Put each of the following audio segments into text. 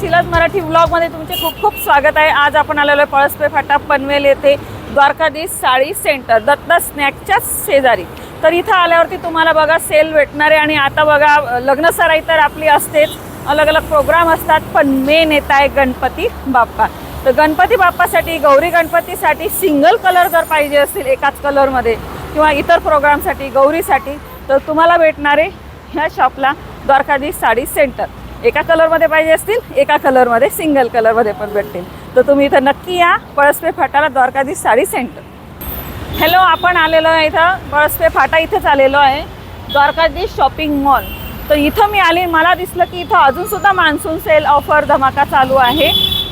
शिलाज मराठी व्लॉगमध्ये तुमचे खूप खूप स्वागत आहे। आज आपण आलेलो आहे पळसपे फाटा पनवेल येथे द्वारकाधीश साडी सेंटर दत्त स्नॅक्सच्या शेजारी। तर इथं आल्यावरती तुम्हाला बघा सेल भेटणार आहे आणि आता बघा लग्न सराई तर आपली असतेच, अलग अलग प्रोग्राम असतात, पण मेन येत आहे गणपती बाप्पा। तर गणपती बाप्पासाठी गौरी गणपतीसाठी सिंगल कलर जर पाहिजे असतील एकाच कलरमध्ये किंवा इतर प्रोग्रामसाठी गौरीसाठी तर तुम्हाला भेटणार आहे ह्या शॉपला द्वारकाधीश साडी सेंटर। एका कलरमध्ये पाहिजे असतील एका कलरमध्ये सिंगल कलरमध्ये पण भेटतील। तर तुम्ही इथं नक्की या पळसपे फाटाला द्वारकाधीश साडी सेंटर। हॅलो, आपण आलेलो आहे इथं पळसपे फाटा इथेच आलेलो आहे द्वारकाधीश शॉपिंग मॉल। तर इथं मी आले, मला दिसलं की इथं अजूनसुद्धा मान्सून सेल ऑफर धमाका चालू आहे,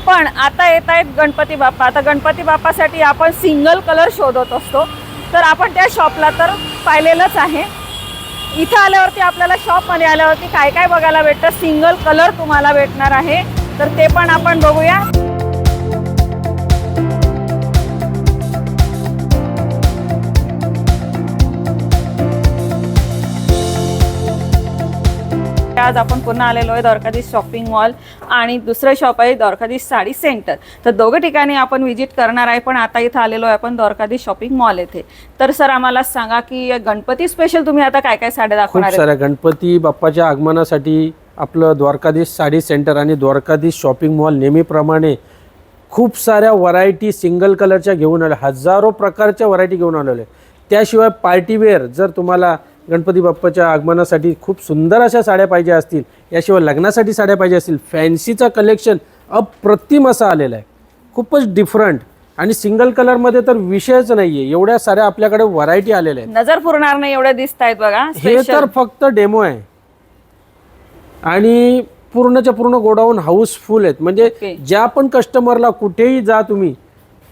पण आता येत आहेत गणपती बाप्पा। आता गणपती बाप्पासाठी आपण सिंगल कलर शोधत असतो, तर आपण त्या शॉपला तर पाहिलेलंच आहे। इथं आल्यावरती आपल्याला शॉपमध्ये आल्यावरती काय काय बघायला भेटतं, सिंगल कलर तुम्हाला भेटणार आहे, तर ते पण आपण बघूया। आज आपण पुन्हा आलेलो आहे द्वारकाधीश शॉपिंग मॉल आणि दुसरं शॉप आहे द्वारकाधीश साडी सेंटर। तर दोघं ठिकाणी आपण व्हिजिट करणार आहे, पण आता इथं आलेलो आहे आपण द्वारकाधीश शॉपिंग मॉल येथे। तर सर आम्हाला सांगा की गणपती स्पेशल तुम्ही आता काय काय साड्या दाखवणार आहे? खूप साऱ्या गणपती बाप्पाच्या आगमनासाठी आपलं द्वारकाधीश साडी सेंटर आणि द्वारकाधीश शॉपिंग मॉल नेहमीप्रमाणे खूप साऱ्या व्हरायटी सिंगल कलरच्या घेऊन आले, हजारो प्रकारच्या व्हरायटी घेऊन आलेले। त्याशिवाय पार्टीवेअर जर तुम्हाला गणपती बाप्पाच्या आगमनासाठी खूप सुंदर अशा साड्या पाहिजे असतील, याशिवाय लग्नासाठी साड्या पाहिजे असतील, फॅन्सीचा कलेक्शन अप्रतिम असा आलेला आहे, खूपच डिफरंट आणि सिंगल कलरमध्ये तर विषयच नाहीये, एवढ्या साऱ्या आपल्याकडे व्हरायटी आलेल्या आहेत, नजर पुरणार नाही एवढे दिसत आहेत बघा। हे तर फक्त डेमो आहे आणि पूर्णच्या पूर्ण गोडाऊन हाऊसफुल आहेत। म्हणजे ज्या पण कस्टमरला कुठेही जा तुम्ही,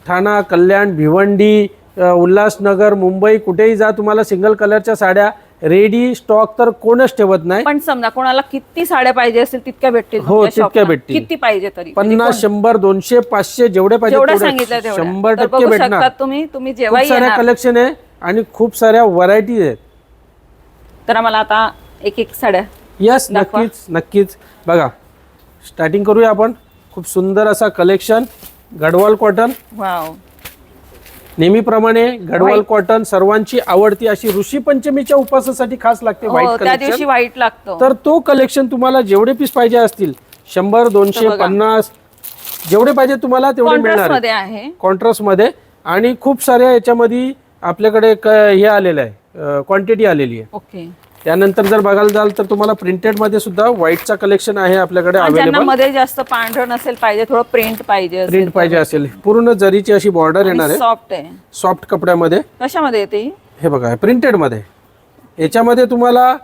ठाणा, कल्याण, भिवंडी, उल्हासनगर, मुंबई, कुठेही जा, तुम्हाला सिंगल कलरच्या साड्या रेडी स्टॉक तर कोणच ठेवत नाही। पण समजा कोणाला किती साड्या पाहिजे असतील तितक्या भेटतील? हो, तितक्या भेटतील। किती पाहिजे तरी? 50, 100, 200, 500 जेवढे पाहिजे जेवढं सांगितलं 100% भेटणार। तुम्ही जेव्हा खूप साऱ्या कलेक्शन आहे आणि खूप साऱ्या व्हरायटी आहेत। तर आम्हाला आता एक एक साड्या यस, नक्कीच नक्कीच। बघा, स्टार्टिंग करूया आपण। खूप सुंदर असा कलेक्शन, गडवाल कॉटन। वाव, नेहमीप्रमाणे गडवाल कॉटन सर्वांची आवडती अशी ऋषी पंचमीच्या उपवासासाठी खास लागते व्हाईट त्या कलेक्शन। दिवशी व्हाईट लागतो, तर तो कलेक्शन तुम्हाला जेवढे पीस पाहिजे असतील 100, 200, 50 जेवढे पाहिजे तुम्हाला तेवढे मिळणार कॉन्ट्रास्ट मध्ये। आणि खूप साऱ्या याच्यामध्ये आपल्याकडे हे आलेलं आहे, क्वांटिटी आलेली आहे। ओके। त्यानंतर जर बघायला जाल तर तुम्हाला प्रिंटेड मध्ये सुद्धा व्हाईटचा कलेक्शन आहे आपल्याकडे अवेलेबल। मध्ये जास्त पांढरं नसेल पाहिजे, थोडं प्रिंट पाहिजे असेल, पूर्ण जरीची अशी बॉर्डर येणार आहे, सॉफ्ट आहे, सॉफ्ट कपड्यामध्ये। कशामध्ये येते हे बघा, प्रिंटेड मध्ये। याच्यामध्ये तुम्हाला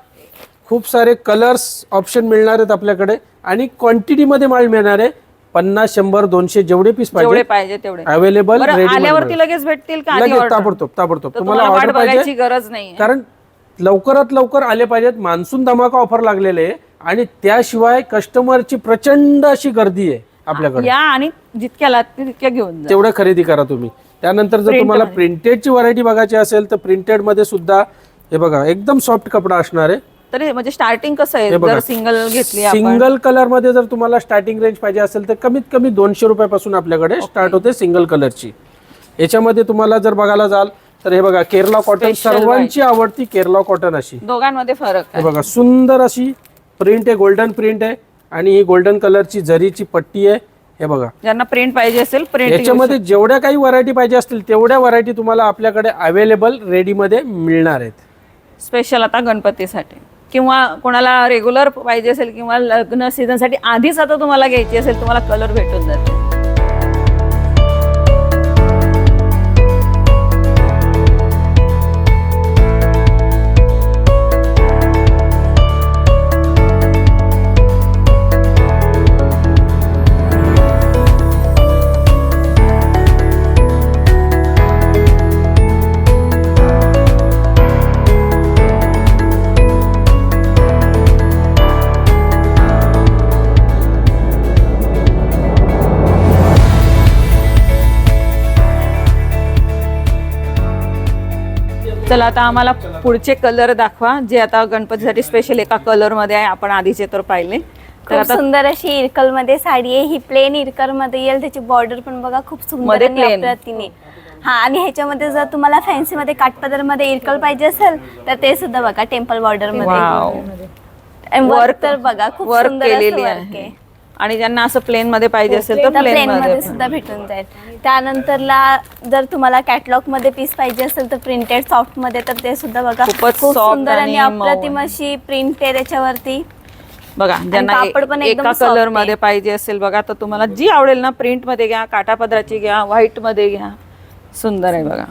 खूप सारे कलर्स ऑप्शन मिळणार आहेत आपल्याकडे आणि क्वांटिटी मध्ये माल मिळणार आहे। 50, 100, 200 जेवढे पीस पाहिजे तेवढे अवेलेबल आल्यावरती लगेच भेटतील का? ताबडतोब तुम्हाला ऑर्डर पाहिजे, गरज नाही, कारण लवकरात लवकर आले पाहिजेत। मान्सून धमाका ऑफर लागलेले आहे आणि त्याशिवाय कस्टमरची प्रचंड अशी गर्दी आहे आपल्याकडे। या आणि जितक्या लागतील तितक्या घेऊन जा, तेवढं खरेदी करा तुम्ही। त्यानंतर जर तुम्हाला प्रिंटेडची व्हरायटी बघायची असेल तर प्रिंटेड मध्ये सुद्धा हे बघा एकदम सॉफ्ट कपडा असणार आहे। तर म्हणजे स्टार्टिंग कसं आहे, जर सिंगल घेतली सिंगल कलर मध्ये जर तुम्हाला स्टार्टिंग रेंज पाहिजे असेल तर कमीत कमी 200 रुपयापासून आपल्याकडे स्टार्ट होते सिंगल कलरची। याच्यामध्ये तुम्हाला जर बघायला जाल तर हे बघा केरला कॉटन, सर्वांची आवडती केरला कॉटन। अशी दोघांमध्ये फरक आहे, हे बघा सुंदर अशी प्रिंट आहे, गोल्डन प्रिंट आहे आणि ही गोल्डन कलरची जरीची पट्टी आहे। हे बघा, ज्यांना प्रिंट पाहिजे असेल प्रिंट, याच्यामध्ये जेवढ्या काही व्हरायटी पाहिजे असतील तेवढ्या व्हरायटी तुम्हाला आपल्याकडे अवेलेबल रेडी मध्ये मिळणार आहेत, स्पेशल आता गणपतीसाठी किंवा कोणाला रेग्युलर पाहिजे असेल किंवा लग्न सीझन साठी आधीच आता तुम्हाला घ्यायची असेल, तुम्हाला कलर भेटून जाते। चला आता आम्हाला पुढचे कलर दाखवा, जे आता गणपतीसाठी स्पेशल एका कलर मध्ये आहे। आपण आधीचे तर पाहिले, खूप सुंदर अशी इरकल मध्ये साडी आहे. ही प्लेन इरकल मध्ये येईल. त्याची बॉर्डर पण बघा खूप सुंदर मध्ये आणि plain. अप्रतिमे. हा, आणि ह्याच्यामध्ये जर तुम्हाला फॅन्सी मध्ये काठपदर मध्ये इरकल पाहिजे असेल तर ते सुद्धा बघा टेम्पल बॉर्डर वाव. मध्ये. वर्क तर बघा खूप वर्क सुंदर असं केलेली work आहे. आहे. आणि ज्यांना असं प्लेन मध्ये पाहिजे असेल तर तर प्लेन प्लेन मध्ये मध्ये सुद्धा भेटून जाईल. त्यानंतरला जर तुम्हाला कॅटलॉग मध्ये पीस पाहिजे असेल तर प्रिंटेड सॉफ्ट मध्ये तर ते सुद्धा बघा खूपच खूप soft सुंदर आणि आणि मऊ अप्रतिम आहे. अशी प्रिंट आहे त्याच्यावरती. बघा ज्यांना कापड पण एकदम एका soft कलर आहे. मध्ये पाहिजे असेल बघा तर तुम्हाला जी आवडेल ना प्रिंट मध्ये घ्या, काठापदराची घ्या, व्हाईट मध्ये घ्या. सुंदर आहे बघा.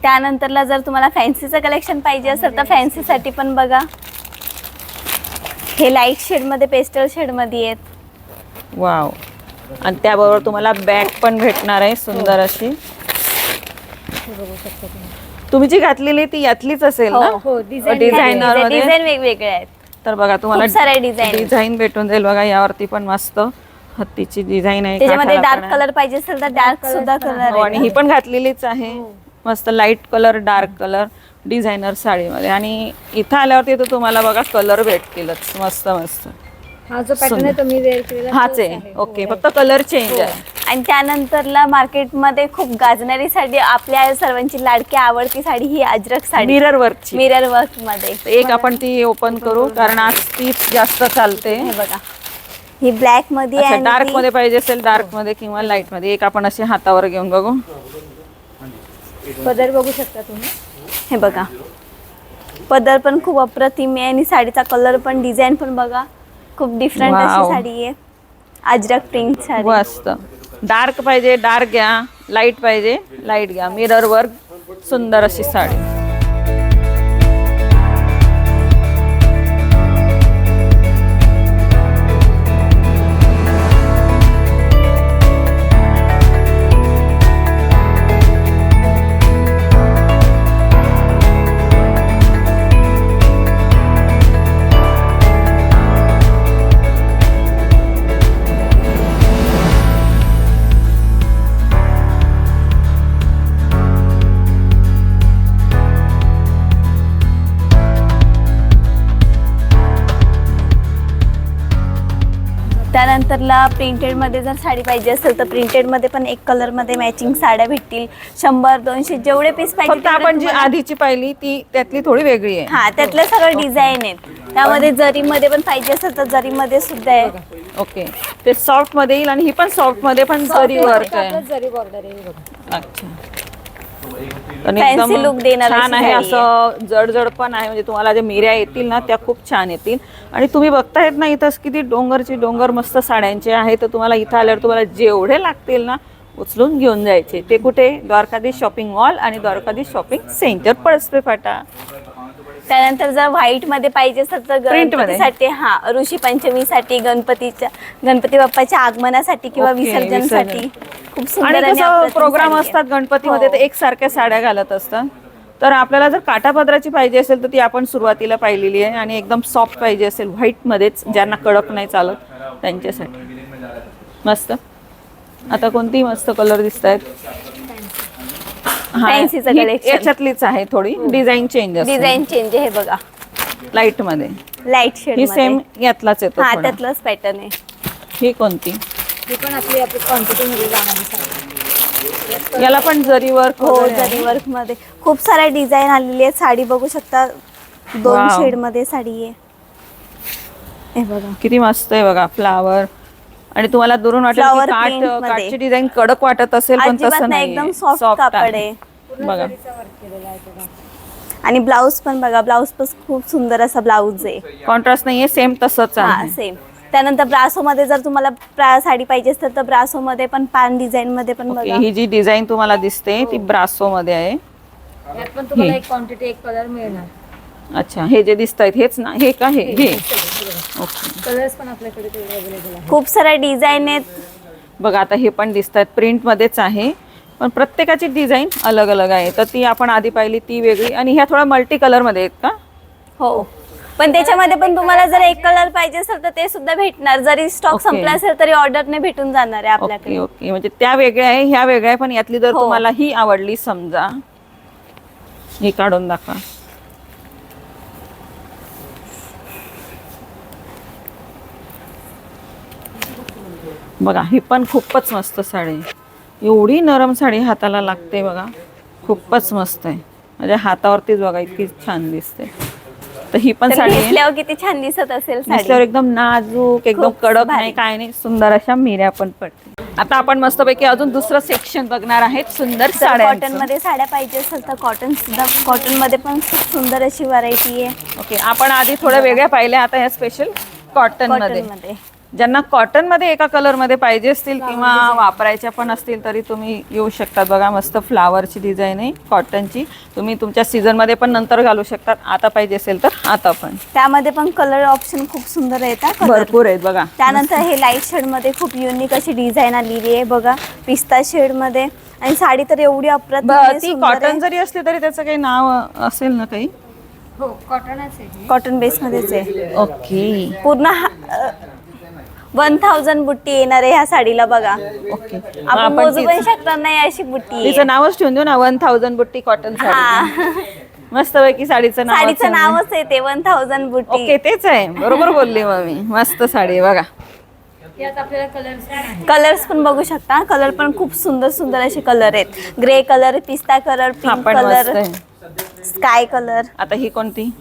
त्यानंतरला जर तुम्हाला फॅन्सीचं कलेक्शन पाहिजे असेल तर फॅन्सीसाठी पण बघा हे लाईट शेड मध्ये पेस्टल शेड मध्ये आहेत. वाव. आणि त्याबरोबर तुम्हाला बॅग पण भेटणार आहे सुंदर अशी. तुम्ही जी घातलेली ती यातलीच असेल ना? डिझायनर मध्ये. डिझाईन वेगवेगळे आहेत. तर बघा तुम्हाला खूप साऱ्या design. डिझाईन भेटून जाईल बघा. यावरती पण मस्त हत्तीची डिझाईन आहे. त्याच्यामध्ये काठाला डार्क पण कलर पाहिजे असेल तर डार्क सुद्धा कलर हो, आणि ही आहे. पण घातलेलीच आहे. मस्त light colour, dark colour designer साडीमध्ये. आणि इथं आल्यावरती तर तुम्हाला बघा कलर भेटतीलच मस्त मस्त. हा जो पॅटर्न आहे तो मी वेअर केलेला हाच आहे. ओके, फक्त कलर चेंज आहे. आणि त्यानंतरला मार्केटमध्ये खूप गाजणारी साडी, आपल्या सर्वांची लाडकी आवडती साडी ही अजरक साडी मिरर वर्कची. मिरर वर्क मध्ये. एक आपण ती ओपन करू कारण आज तीच जास्त चालते. हे बघा ही ब्लॅक मध्ये आहे आणि डार्क ती- मध्ये पाहिजे असेल डार्क मध्ये किंवा लाईट मध्ये. एक आपण असे हातावर घेऊन बघू. पदर बघू शकता तुम्ही. हे बघा पदर पण खूप अप्रतिम आहे आणि साडीचा कलर पण डिझाईन पण बघा खूप डिफरंट Wow. अशी साडी आहे. अजरक प्रिंट साडी. मस्त. डार्क पाहिजे डार्क घ्या, लाईट पाहिजे लाईट घ्या. मिरर वर्क सुंदर अशी साडी. त्यानंतरला प्रिंटेडमध्ये जर साडी पाहिजे असेल तर प्रिंटेडमध्ये पण एक कलरमध्ये मॅचिंग साड्या भेटतील. 100-200 जेवढे पीस पाहिजे फक्त आपण जी आधीची पाहिली ती त्यातली थोडी वेगळी आहे. हा त्यातलं सगळं डिझाईन आहेत. त्यामध्ये जरीमध्ये पण पाहिजे असेल तर जरीमध्ये सुद्धा आहे. ओके, ते सॉफ्ट मध्ये येईल आणि ही पण सॉफ्ट मध्ये पण जरी वर्क आहे. जरी बॉर्डर आहे हे बघा. अच्छा. आणि Fancy एकदम look देणारी छान अशी आहे. साडी असं जड पण आहे. म्हणजे तुम्हाला ज्या मिऱ्या येतील ना त्या खूप छान येतील. आणि तुम्ही बघतायत ना इथं किती डोंगरची डोंगर मस्त साड्यांचे आहे. तर तुम्हाला इथं आल्यावर तुम्हाला जेवढे लागतील ना उचलून घेऊन जायचे. ते कुठे? द्वारकाधीश शॉपिंग मॉल आणि द्वारकाधीश शॉपिंग सेंटर, पळसपे फाटा. त्यानंतर जर व्हाईट मध्ये पाहिजे असेल तर Print मध्ये? गणपतीसाठी हा ऋषी पंचमीसाठी गणपती बाप्पाच्या आगमनासाठी किंवा ओके, विसर्जनसाठी खूप सुंदर आणि कसं अप्रतिम प्रोग्राम साडी आहे. असतात गणपतीमध्ये हो. तर एकसारख्या साड्या घालत असतात. तर आपल्याला जर काठापदराची पाहिजे असेल तर ती आपण सुरुवातीला पाहिलेली आहे. आणि एकदम सॉफ्ट पाहिजे असेल व्हाईटमध्येच, ज्यांना कडक नाही चालत त्यांच्यासाठी मस्त. आता कोणती मस्त कलर दिसत आहेत. Fancyचं collection. याच्यातलीच आहे थोडी डिझाईन चेंज डिझाईन चेंज आहे हे बघा लाईट मध्ये. लाईट शेड ही सेम यातलाच येतो हा थोडा. त्यातलंच पॅटर्न आहे. ही कोणती? ही पण आपली क्वांटिटी मध्ये जाणारी साडी. याला पण जरी वर्क हो जरी वर्क मध्ये खूप साऱ्या डिझाईन आलेली आहेत. साडी बघू शकता 2 Wow. शेड मध्ये साडी आहे हे बघा. किती मस्त आहे बघा. फ्लावर. आणि तुम्हाला दुरून वाटेल Flower की print मध्ये. काठची डिझाईन कडक वाटत असेल पण अजिबात तसं नाही, नाही. एकदम सॉफ्ट कापड आहे. बघा. आणि ब्लाऊज पण बघा. ब्लाऊज पण खूप सुंदर असा ब्लाऊज आहे. कॉन्ट्रास्ट नाहीये, सेम तसंच हा आहे. सेम. त्यानंतर ब्रासो मध्ये जर तुम्हाला साडी पाहिजे असेल तर ब्रासो मध्ये पण पान डिझाईन मध्ये पण ओके, बघा. ही जी डिझाईन तुम्हाला दिसते ती ब्रासो मध्ये आहे. यात पण तुम्हाला एक क्वांटिटी एक कलर मिळणार. अच्छा, हे जे दिसत आहेत हेच ना? हे का? हे ओके. कलर्स पण आपल्याकडे ते अवेलेबल आहे. खूप साऱ्या डिझाईन आहेत. बघा आता हे पण दिसत आहेत प्रिंट मध्येच आहे पण प्रत्येकाची डिझाईन अलग अलग आहे. तर ती आपण आधी पाहिली ती वेगळी. आणि ह्या थोडा मल्टी कलर मध्ये आहेत का? हो पण त्याच्यामध्ये पण तुम्हाला जर एक कलर पाहिजे असेल तर ते सुद्धा भेटणार. जरी स्टॉक ओके. संपला असेल तरी ऑर्डरने भेटून जाणार आहे ओके आपल्याकडे. ओके. म्हणजे त्या वेगळ्या आहे ह्या वेगळ्या आहे. पण यातली जर हो. तुम्हाला ही आवडली समजा, ही काढून दाखवा. बघा ही पण खूपच मस्त साडी, एवढी नरम साडी हाताला लागते बघा, खूपच मस्त आहे. माझ्या हातावरतीच बघा इतकी छान दिसते. तर ही पण तर साडी आहे. नेसल्यावर किती छान दिसत असेल नेसल्यावर साडी. एकदम नाजूक, एकदम खूप कडक भारी. नाही काय नाही, सुंदर अशा मिऱ्या पण पडते. आता आपण मस्तपैकी अजून दुसरं सेक्शन बघणार आहेत सुंदर जर साड्या. कॉटन मध्ये साड्या पाहिजे असेल तर कॉटन सुद्धा, कॉटन मध्ये पण खूप सुंदर अशी व्हरायटी आहे. ओके, आपण आधी थोड्या वेगळ्या पाहिल्या, आता ह्या स्पेशल कॉटन मध्ये. कॉटन मध्ये ज्यांना कॉटन मध्ये एका कलर मध्ये पाहिजे असतील किंवा वापरायच्या पण असतील तरी तुम्ही येऊ शकतात. बघा मस्त फ्लावरची डिझाईन आहे कॉटनची, तुम्ही तुमच्या सीझन मध्ये पण नंतर घालू शकतात. आता पाहिजे असेल तर आता पण त्यामध्ये पण कलर ऑप्शन खूप सुंदर येतात, भरपूर आहेत बघा. त्यानंतर हे लाईट शेड मध्ये खूप युनिक अशी डिझाईन आलेली आहे बघा, पिस्ता शेड मध्ये. आणि साडी तर एवढी अप्रतिम आहे, ती सुंदर कॉटन आहे. जरी असली तरी त्याचं काही नाव असेल ना काही. हो कॉटनच आहे. कॉटन बेस मध्येच आहे. ओके पूर्ण 1000 बुट्टी येणार आहे ह्या साडीला बघा. ओके, आपण मोजू पण शकणार नाही अशी बुट्टी आहे. तिचं नावच ठेवून देऊ ना, 1000 बुट्टी कॉटन साडी. हा. मस्त पैकी साडीचं नाव. साडीचं नावच आहे ते 1000 बुट्टी. ओके, तेच आहे, बरोबर बोलली मग मी. मस्त साडी आहे बघा. यात आपल्याला कलर्स पण आहे. कलर्स पण बघू शकता, कलर पण खूप सुंदर सुंदर असे कलर आहेत. ग्रे कलर, पिस्ता कलर, हा पिंक पण मस्त कलर, आहे. Sky colour. आता ही कोणती?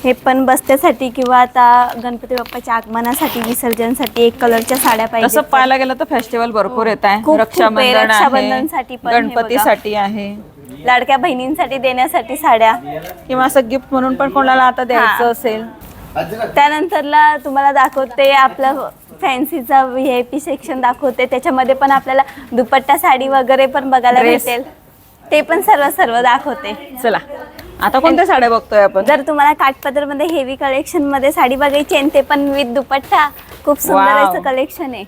हे पण बसत्यासाठी किंवा आता गणपती बाप्पाच्या आगमनासाठी, विसर्जनसाठी एक कलरच्या साड्या तसं पाहिजे. पाहायला गेलं तर फेस्टिवल भरपूर येत आहे. खूप आहे. रक्षाबंधन रक्षाबंधनसाठी आहे, पण हे गणपतीसाठी आहे, लाडक्या बहिणींसाठी देण्यासाठी साड्या. किंवा असं गिफ्ट म्हणून पण कोणाला आता द्यायचं हा. असेल. त्यानंतरला तुम्हाला दाखवते आपलं फॅन्सीचा VIP सेक्शन दाखवते. त्याच्यामध्ये पण आपल्याला दुपट्टा साडी वगैरे पण बघायला Dress. भेटेल. ते पण सर्व दाखवते. चला आता कोणत्या साड्या बघतोय आपण? जर तुम्हाला काठपदर मध्ये हेवी कलेक्शन मध्ये साडी बघायची आणि ते पण विथ दुपट्टा, खूप सुंदर Wow. असं कलेक्शन आहे.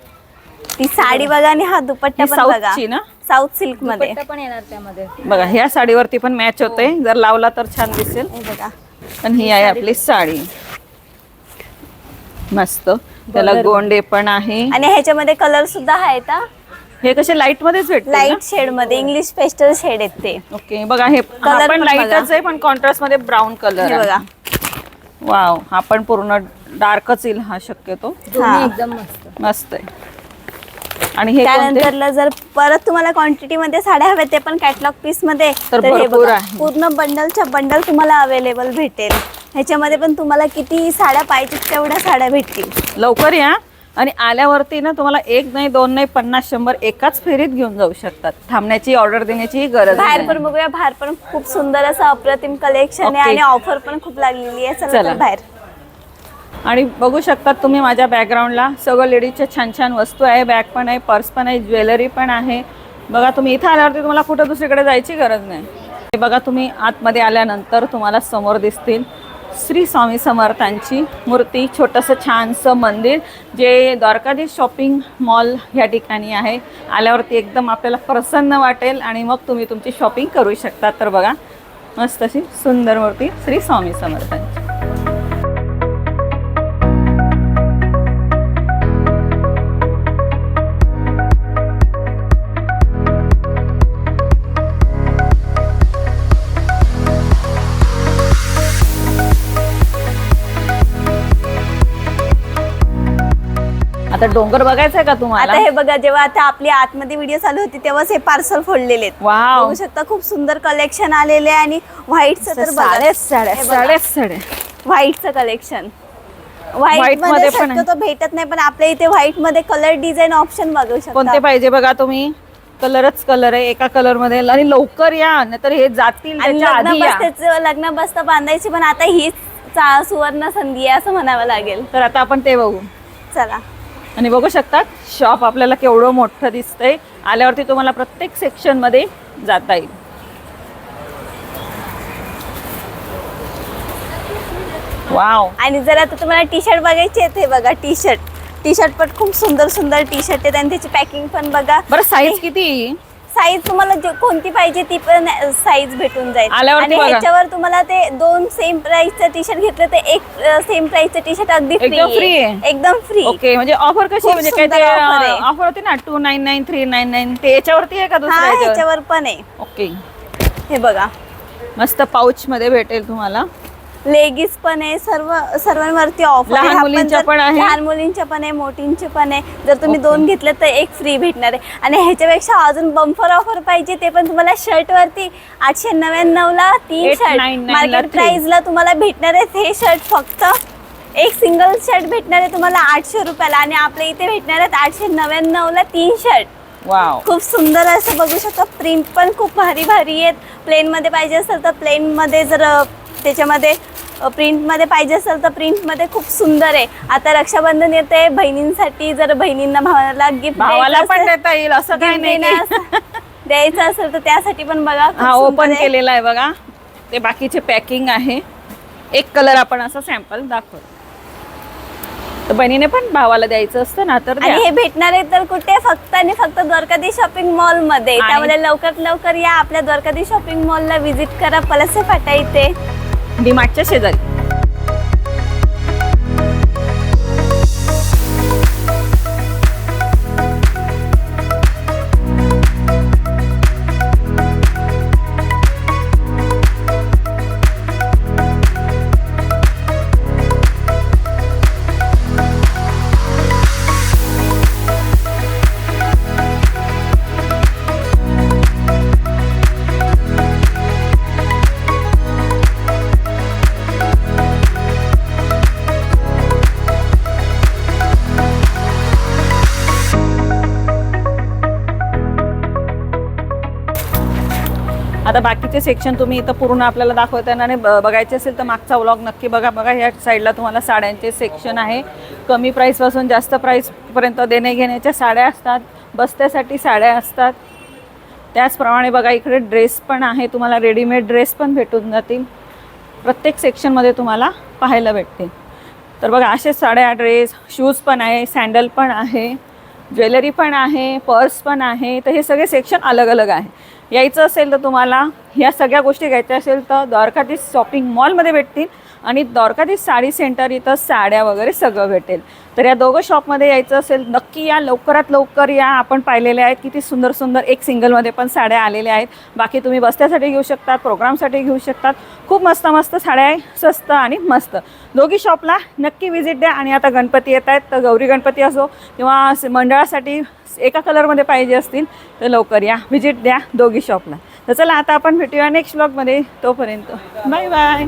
ती साडी बघा आणि हा दुपट्टा ही पण बघा, साऊथची ना? साऊथ सिल्क मध्ये. दुपट्टा पण येणार त्यामध्ये. बघा ह्या साडीवरती पण मॅच होते, जर लावला तर छान दिसेल. हे बघा, पण ही आहे आपली साडी, मस्त. त्याला गोंडे पण आहे. आणि ह्याच्यामध्ये कलर सुद्धा आहेत हा. हे कसे लाईट मध्येच भेटते ना? लाईट शेड मध्ये, इंग्लिश पेस्टल शेड आहेत ते. ओके, बघा हे हा Color पण पण लाईटच बघा. आहे, पण कॉन्ट्रास्ट मध्ये ब्राऊन कलर हे बघा, वाव, हा पण पूर्ण डार्कच येईल हा शक्यतो. दोन्ही एकदम मस्त. मस्त आहे. आणि हे कोणते? त्यानंतरला जर परत तुम्हाला क्वांटिटी मध्ये साड्या हव्या ते पण कॅटलॉग पीस मध्ये, तर हे भरपूर बघा, आहे. पूर्ण बंडलच्या बंडल तुम्हाला अवेलेबल भेटेल. ह्याच्यामध्ये पण तुम्हाला किती साड्या पाहिजे तेवढ्या साड्या भेटतील. लवकर या. आणि आल्यावरती ना तुम्हाला 1 नाही 2 नाही 50-100 एकाच फेरीत घेऊन जाऊ शकतात. थांबण्याची, ऑर्डर देण्याची गरज बाहेर नाही. पण बघूया, बाहेर पण खूप सुंदर असं अप्रतिम कलेक्शन आहे ओके. आणि ऑफर पण खूप लागलेली आहे. चला चला. तर बाहेर. आणि बघू शकतात तुम्ही माझ्या बॅकग्राऊंडला सगळं लेडीजच्या छान छान वस्तू आहे. बॅग पण आहे, पर्स पण आहे, ज्वेलरी पण आहे. बघा तुम्ही इथं आल्यावरती तुम्हाला कुठं दुसरीकडे जायची गरज नाही. हे बघा तुम्ही आतमध्ये आल्यानंतर तुम्हाला समोर दिसतील श्री स्वामी समर्थांची मूर्ती, छोटंसं छानसं मंदिर जे द्वारकाधीश शॉपिंग मॉल ह्या ठिकाणी आहे. आल्यावरती एकदम आपल्याला प्रसन्न वाटेल आणि मग तुम्ही तुमची शॉपिंग करू शकता. तर बघा मस्त अशी सुंदर मूर्ती श्री स्वामी समर्थांची. आता डोंगर बघायचा आहे का तुम्हाला? आता हे बघा, जेव्हा आता आपली आतमध्ये व्हिडिओ चालू होती तेव्हाच हे पार्सल फोडलेले आहेत. वाव, बघू शकता खूप सुंदर कलेक्शन आलेले आहे. आणि व्हाईटचं तर बघा, साड्या व्हाईटचं कलेक्शन. White व्हाईट मध्ये मध्ये पण आहे. शक्यतो भेटत नाही, पण आपल्या इथे व्हाईट मध्ये कलर डिझाईन ऑप्शन बघू शकता. कोणते पाहिजे बघा तुम्ही. कलरच कलर आहे एका कलर मध्ये. आणि लवकर या, नाहीतर हे जातील आणि त्याच्या आधी या. लग्न बसता बांधायची, पण आता हीच सुवर्ण संधी आहे असं म्हणावं लागेल. तर आता आपण ते बघू. चला. आणि बघू शकतात शॉप आपल्याला केवढं मोठं दिसतंय. आल्यावरती तुम्हाला प्रत्येक सेक्शन मध्ये जाता येईल. वाव, आणि जर आता तुम्हाला टी शर्ट बघायचे आहेत, हे बघा टी शर्ट पण खूप सुंदर सुंदर टी शर्ट आहेत. आणि त्याची पॅकिंग पण बघा. बरं साईज किती? साईज तुम्हाला कोणती पाहिजे ती पण साईज भेटून जाईल. आल्यावरती आणि बघा. ह्याच्यावर तुम्हाला ते 2 सेम प्राइसचं टी शर्ट घेतलं तर एक सेम प्राइसचं टी शर्ट अगदी एकदम free आहे. एकदम फ्री. ओके, म्हणजे ऑफर कशी, खूप म्हणजे काय ते सुंदर offer आहे. ऑफर होती ना 299 399 ते याच्यावरती आहे का हा, दुसऱ्या याच्यावर? ह्याच्यावर पण आहे. ओके, हे बघा, मस्त पाऊच मध्ये भेटेल तुम्हाला. लेगीज पण आहे, सर्वांवरती ऑफर लहान मुलींच्या पण आहे? लहान मुलींच्या पण आहे, मोठींचे पण आहे. जर तुम्ही ओके. 2 घेतले तर 1 फ्री भेटणार आहे. आणि ह्याच्यापेक्षा अजून बंपर ऑफर पाहिजे ते पण तुम्हाला शर्ट वरती 899 ला 3 शर्ट 899 ला मार्केट 3. प्राइस ला तुम्हाला भेटणार आहे. हे शर्ट फक्त एक सिंगल शर्ट भेटणार आहे तुम्हाला 800 रुपयाला आणि आपल्या इथे भेटणार आहेत 899 ला 3 शर्ट. वाव. खूप सुंदर असं बघू शकता. प्रिंट पण खूप भारी भारी आहेत. प्लेन मध्ये पाहिजे असेल तर प्लेन मध्ये, जर त्याच्यामध्ये प्रिंट मध्ये पाहिजे असेल तर प्रिंट मध्ये खूप सुंदर आहे. आता रक्षाबंधन येते, बहिणींसाठी जर बहिणींना भावाला गिफ्ट भावाला पण देता येईल असं काही नाही की- द्यायचं असेल तर त्यासाठी पण बघा खूप हा सुंदर ओपन आहे. केलेला आहे बघा. ते बाकीचे पॅकिंग आहे. एक कलर आपण असं सॅम्पल दाखवतो. तर बहिणीने पण भावाला द्यायचं असतं ना तर द्या. आणि हे भेटणार आहे तर कुठे? फक्त आणि फक्त द्वारकाधीश शॉपिंग मॉल मध्ये. आणि- त्यामुळे लवकरात लवकर या, आपल्या द्वारकाधीश शॉपिंग मॉलला व्हिजिट करा. पळसे फाटा इथे. डीमार्टच्या शेजारी. आता बाकीचे सेक्शन तुम्ही इथं पूर्ण आपल्याला दाखवता येणार नाही. बघायचे असेल तर मागचा व्लॉग नक्की बघा. बघा ह्या साईडला तुम्हाला साड्यांचे सेक्शन आहे. कमी प्राईसपासून जास्त प्राईसपर्यंत देणे घेण्याच्या साड्या असतात. बस्त्यासाठी साड्या असतात. त्याचप्रमाणे बघा इकडे ड्रेस पण आहे. तुम्हाला रेडीमेड ड्रेस पण भेटून जातील. प्रत्येक सेक्शनमध्ये तुम्हाला पाहायला भेटतील. तर बघा असे साड्या, ड्रेस, शूज पण आहे, सँडल पण आहे, ज्वेलरी पण आहे, पर्स पण आहे. तर हे सगळे सेक्शन अलग अलग आहे. यायचं असेल तर तुम्हाला ह्या सगळ्या गोष्टी घ्यायच्या असेल तर द्वारकाधीश शॉपिंग मॉलमध्ये भेटतील. आणि द्वारकाधीश साडी सेंटर इथं साड्या वगैरे सगळं भेटेल. तर या दोघं शॉपमध्ये यायचं असेल नक्की या, लवकरात लवकर या. आपण पाहिलेले आहेत किती सुंदर सुंदर एक सिंगलमध्ये पण साड्या आलेल्या आहेत. बाकी तुम्ही बस्त्यासाठी घेऊ शकतात, प्रोग्रामसाठी घेऊ शकतात. खूप मस्त मस्त साड्या आहे, स्वस्त आणि मस्त. दोघी शॉपला नक्की व्हिजिट द्या. आणि आता गणपती येत आहेत तर गौरी गणपती असो किंवा मंडळासाठी एका कलरमध्ये पाहिजे असतील तर लवकर या, व्हिजिट द्या दोघी शॉपला. तर चला आता आपण भेटूया नेक्स्ट व्लॉगमध्ये. तोपर्यंत बाय बाय.